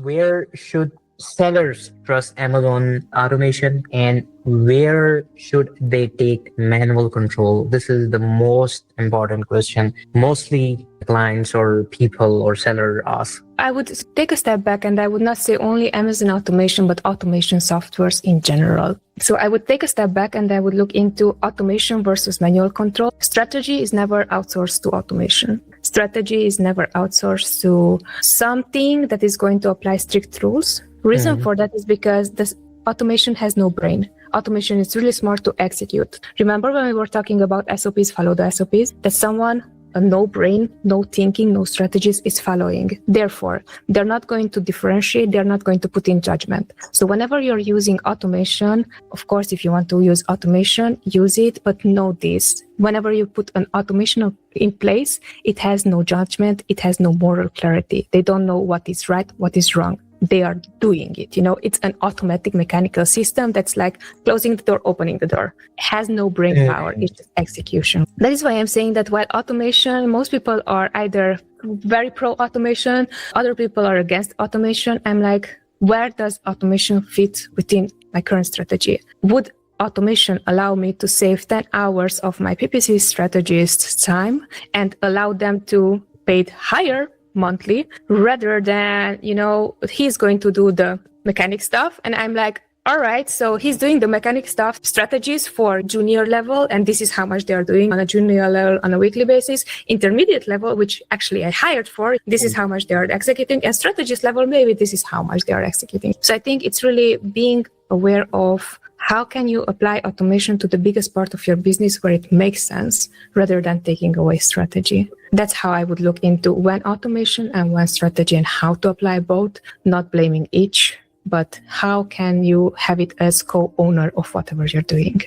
where should sellers trust Amazon automation and where should they take manual control? This is the most important question. Mostly clients or people or seller ask. I would take a step back and I would not say only Amazon automation, but automation softwares in general. So I would take a step back and I would look into automation versus manual control. Strategy is never outsourced to automation. Strategy is never outsourced to something that is going to apply strict rules. Reason for that is because this automation has no brain. Automation is really smart to execute. Remember when we were talking about SOPs, follow the SOPs, that someone, no brain, no thinking, no strategies is following. Therefore, they're not going to differentiate, they're not going to put in judgment. So whenever you're using automation, of course, if you want to use automation, use it, but know this. Whenever you put an automation in place, it has no judgment, it has no moral clarity. They don't know what is right, what is wrong. They are doing it. It's an automatic mechanical system that's like closing the door, opening the door. It has no brain power. It's just execution. That is why I'm saying that while automation, most people are either very pro automation, other people are against automation. I'm like, where does automation fit within my current strategy? Would automation allow me to save 10 hours of my PPC strategist's time and allow them to pay it higher monthly rather than, he's going to do the mechanic stuff. And I'm like, all right, so he's doing the mechanic stuff, strategies for junior level, and this is how much they're doing on a junior level on a weekly basis. Intermediate level, which actually I hired for, this is how much they are executing. And strategist level, maybe this is how much they are executing. So I think it's really being aware of how can you apply automation to the biggest part of your business where it makes sense rather than taking away strategy. That's how I would look into when automation and when strategy and how to apply both, not blaming each, but how can you have it as co-owner of whatever you're doing.